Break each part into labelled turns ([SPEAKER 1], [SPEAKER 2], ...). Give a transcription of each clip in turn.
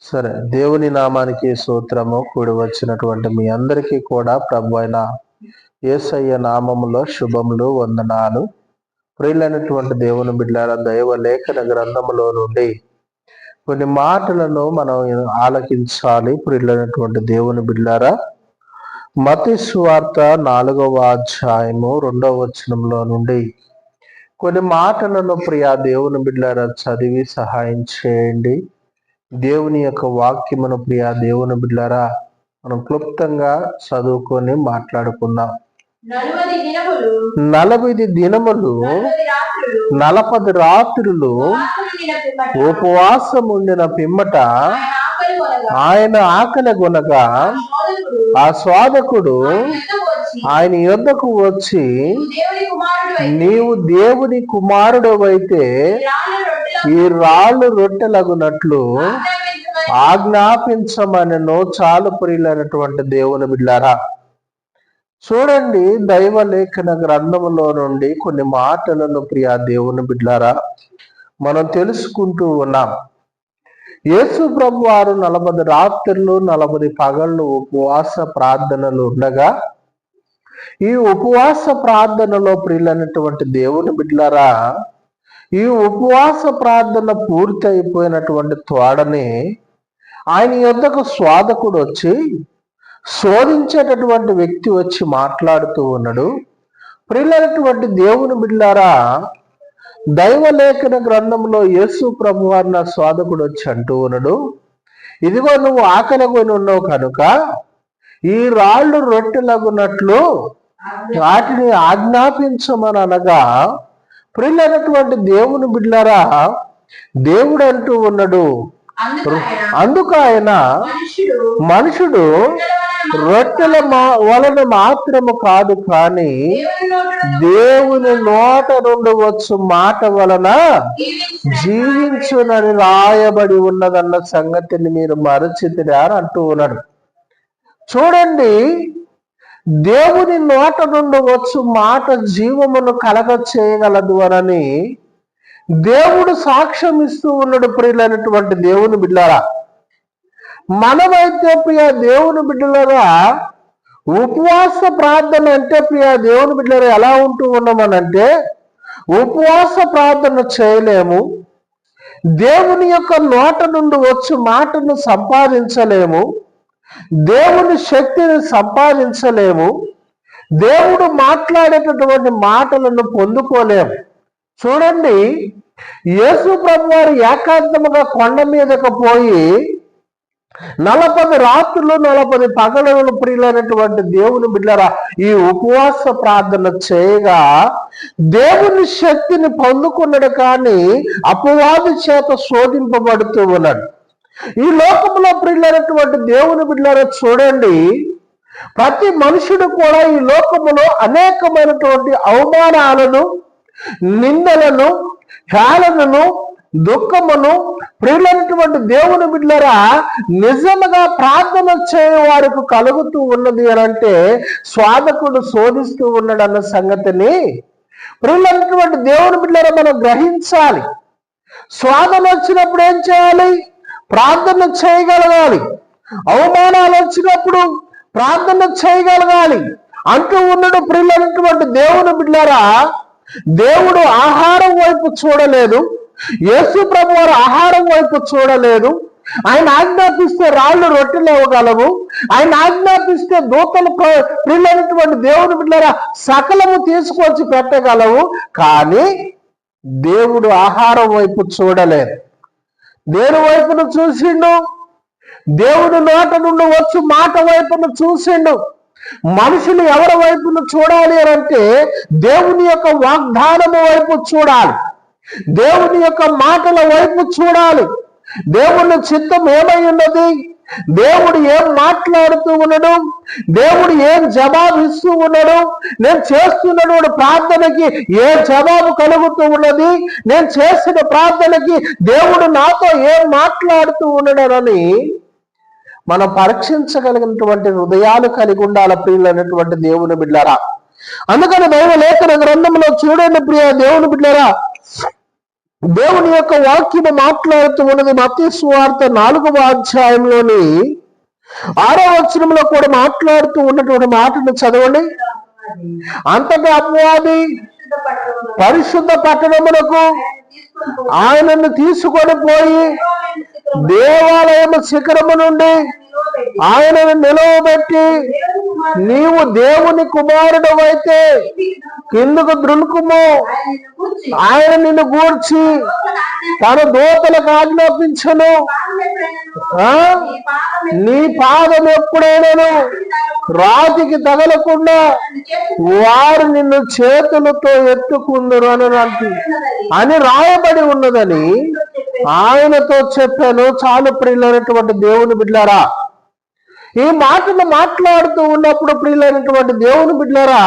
[SPEAKER 1] సరే, దేవుని నామానికి స్తోత్రము. కూడి వచ్చినటువంటి మీ అందరికీ కూడా ప్రభు అయిన యేసయ్య నామములో శుభములు, వందనాలు. ప్రియులైనటువంటి దేవుని బిడ్డలారా, దైవ లేఖన గ్రంథములో నుండి కొన్ని మాటలను మనం ఆలకించాలి. ప్రియులైనటువంటి దేవుని బిడ్డలారా, మత్తయి సువార్త 4వ అధ్యాయము 2వ వచనంలో నుండి కొన్ని మాటలను ప్రియా దేవుని బిడ్డలారా చదివి సహాయం చేయండి. దేవుని యొక్క వాక్యమును ప్రియా దేవుని బిడ్డలారా మనం క్లుప్తంగా చదువుకొని మాట్లాడుకుందాం. 40 దినములు 40 రాత్రులు ఉపవాసం ఉండిన పిమ్మట ఆయన ఆకలి కొనగా ఆ స్వాదకుడు ఆయన యొద్దకు వచ్చి, నీవు దేవుని కుమారుడు అయితే ఈ రాళ్ళు రొట్టెలగునట్లు ఆజ్ఞాపించమనను. చాలు ప్రియులైనటువంటి దేవుని బిడ్డలారా, చూడండి, దైవ లేఖన గ్రంథములో నుండి కొన్ని మాటలను ప్రియా దేవుని బిడ్డలారా మనం తెలుసుకుంటూ ఉన్నాం. యేసు ప్రభు వారు 40 రాత్రులు 40 పగళ్ళు ఉపవాస ప్రార్థనలు ఉండగా, ఈ ఉపవాస ప్రార్థనలో ప్రియులైనటువంటి దేవుని బిడ్డలారా, ఈ ఉపవాస ప్రార్థన పూర్తి అయిపోయినటువంటి తోడనే ఆయన యొద్దకు స్వాదకుడు వచ్చి, శోధించేటటువంటి వ్యక్తి వచ్చి మాట్లాడుతూ ఉన్నాడు. ప్రియులైనటువంటి దేవుని బిడ్డలారా, దైవ లేఖన గ్రంథంలో యేసు ప్రభు వారిన స్వాదకుడు వచ్చి అంటూ ఉన్నాడు, ఇదిగో నువ్వు ఆకలి కొని ఉన్నావు కనుక ఈ రాళ్ళు రొట్టెలగునట్లు వాటిని ఆజ్ఞాపించమని అనగా, ప్రియులైనటువంటి దేవుని బిడ్డలారా, దేవుడు అంటూ ఉన్నాడు, అందుకు ఆయన మనుషుడు రొట్టెల వలన మాత్రము కాదు కానీ దేవుని నోట నుండి వచ్చు మాట వలన జీవించునని రాయబడి ఉన్నదన్న సంగతిని మీరు మరచితిరా అని అంటూ ఉన్నాడు. చూడండి, దేవుని నోట నుండి వచ్చు మాట జీవమును కలగ చేయగలదు అని దేవుడు సాక్ష్యం ఇస్తూ ఉన్నాడు. ప్రియులైనటువంటి దేవుని బిడ్డలారా, మనమైతే ప్రియ దేవుని బిడ్డలారా ఉపవాస ప్రార్థన అంటే ప్రియ దేవుని బిడ్డలారా ఎలా ఉంటూ ఉన్నామనంటే, ఉపవాస ప్రార్థన చేయలేము, దేవుని యొక్క నోట నుండి వచ్చు మాటను సంపాదించలేము, దేవుని శక్తిని సంపాదించలేము, దేవుడు మాట్లాడేటటువంటి మాటలను పొందుకోలేము. చూడండి, యేసు ప్రభు వారు ఏకాంతముగా కొండ మీదకు పోయి 40 రాత్రులు 40 పగలులు ప్రియులైనటువంటి దేవుని బిడ్డలారా ఈ ఉపవాస ప్రార్థన చేయగా దేవుని శక్తిని పొందుకున్నాడు, కానీ అపవాది చేత శోధింపబడుతూ ఉన్నాడు. ఈ లోకంలో ప్రియులైనటువంటి దేవుని బిడ్డలారా చూడండి, ప్రతి మనుషుడు కూడా ఈ లోకములో అనేకమైనటువంటి అవమానాలను, నిందలను, హేళనను, దుఃఖమును ప్రియులైనటువంటి దేవుని బిడ్డలారా నిజంగా ప్రార్థన చేయ వారికి కలుగుతూ ఉన్నది అని అంటే స్వాదకుడు శోధిస్తూ ఉన్నాడు అన్న సంగతిని ప్రియులైనటువంటి దేవుని బిడ్డలారా మనం గ్రహించాలి. స్వాదన వచ్చినప్పుడు ఏం చేయాలి? ప్రార్థన చేయగలగాలి. అవమానాలు వచ్చినప్పుడు ప్రార్థన చేయగలగాలి అంటూ ఉన్నాడు. ప్రియులైనటువంటి దేవుని బిడ్డలారా, దేవుడు ఆహారం వైపు చూడలేదు, యేసు ప్రభు వారు ఆహారం వైపు చూడలేదు. ఆయన ఆజ్ఞాపిస్తే రాళ్ళు రొట్టెలు ఇవ్వగలవు, ఆయన ఆజ్ఞాపిస్తే దూతలు ప్రియులైనటువంటి దేవుని బిడ్డలారా సకలము తీసుకొచ్చి పెట్టగలవు. కానీ దేవుడు ఆహారం వైపు చూడలేదు. దేని వైపును చూసిండు? దేవుడి నోట నుండి వచ్చు మాట వైపును చూసిండు. మనుషులు ఎవరి వైపును చూడాలి అని అంటే దేవుని యొక్క వాగ్దానము వైపు చూడాలి, దేవుని యొక్క మాటల వైపు చూడాలి. దేవుని చిత్తం ఏమై ఉన్నది, దేవుడు ఏం మాట్లాడుతూ ఉన్నాడు, దేవుడు ఏం జవాబు ఇస్తూ ఉన్నాడు, నేను చేస్తున్నటువంటి ప్రార్థనకి ఏ జవాబు కలుగుతూ ఉన్నది, నేను చేసిన ప్రార్థనకి దేవుడు నాతో ఏం మాట్లాడుతూ ఉన్నాడని మనం పరీక్షించగలిగినటువంటి హృదయాలు కలిగి ఉండాలి ప్రియులైనటువంటి దేవుని బిడ్డలారా. అందుకని దైవ లేఖన గ్రంథంలో చూడండి ప్రియ దేవుని బిడ్డలారా, దేవుని యొక్క వాక్యము మాట్లాడుతూ ఉన్నది. మత్తయి సువార్త 4వ అధ్యాయంలోని 6వ వచనంలో కూడా మాట్లాడుతూ ఉన్నటువంటి మాటను చదవండి. అంతటా అపవాది పరిశుద్ధ పట్టణమునకు ఆయనను తీసుకొని పోయి దేవాలయం శిఖరము నుండి ఆయనను నిలవబెట్టి, నీవు దేవుని కుమారుడు అయితే కిందకు ద్రుణుకుము, ఆయన నిన్ను గూర్చి తన దూతలకు ఆజ్ఞాపించను, నీ పాదం ఎప్పుడైనాను రాతికి తగలకుండా వారు నిన్ను చేతులతో ఎత్తుకుందరు అని రాయబడి ఉన్నదని ఆయనతో చెప్పాను. చాలు ప్రియులైనటువంటి దేవుని బిడ్డలారా, ఈ మాటను మాట్లాడుతూ ఉన్నప్పుడు ప్రియులైనటువంటి దేవుని బిడ్డలారా,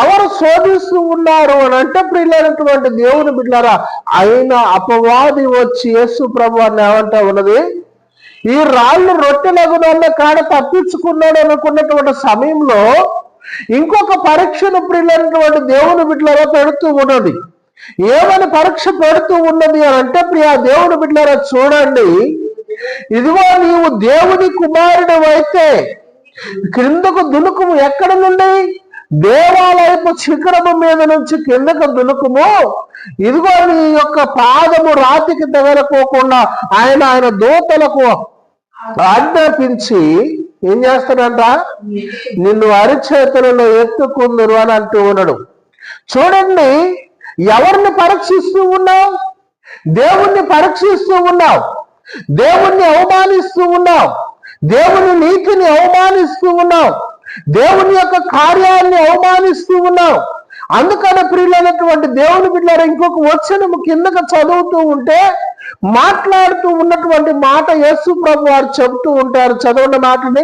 [SPEAKER 1] ఎవరు శోధిస్తూ ఉన్నారు అని అంటే ప్రియులైనటువంటి దేవుని బిడ్డలారా, ఆయన అపవాది వచ్చి యేసు ప్రభువాన్ని ఏమంటా ఉన్నది, ఈ రాళ్ళు రొట్టెలగునన్న కాడ తప్పించుకున్నాడు అనుకున్నటువంటి సమయంలో ఇంకొక పరీక్షను ప్రియులైనటువంటి దేవుని బిడ్డలారా పెడుతూ ఉన్నది. ఏమని పరీక్ష పెడుతూ ఉన్నది అని అంటే, ప్రియా దేవుని బిడ్డలారా చూడండి, ఇదిగో నీవు దేవుని కుమారుడు అయితే క్రిందకు దునుకుము. ఎక్కడ నుండి? దేవాలయపు శిఖరము మీద నుంచి కిందకు దునుకుము. ఇదిగో నీ యొక్క పాదము రాతికి తగలకోకుండా ఆయన దూతలకు ఆజ్ఞాపించి ఏం చేస్తాడంట, నిన్ను అరిచేతులలో ఎత్తుకుందరు అని అంటూ ఉన్నాడు. చూడండి, ఎవరిని పరీక్షిస్తూ ఉన్నావు? దేవుణ్ణి పరీక్షిస్తూ ఉన్నావు, దేవుణ్ణి అవమానిస్తూ ఉన్నావు, దేవుని నీతిని అవమానిస్తూ ఉన్నావు, దేవుని యొక్క కార్యాన్ని అవమానిస్తూ ఉన్నావు. అందుకని ప్రియులైనటువంటి దేవుని బిడ్డలారా, ఇంకొక వచనము కిందకు చదువుతూ ఉంటే మాట్లాడుతూ ఉన్నటువంటి మాట యేసు ప్రభు వారు చెబుతూ ఉంటారు. చదవండి మాటని.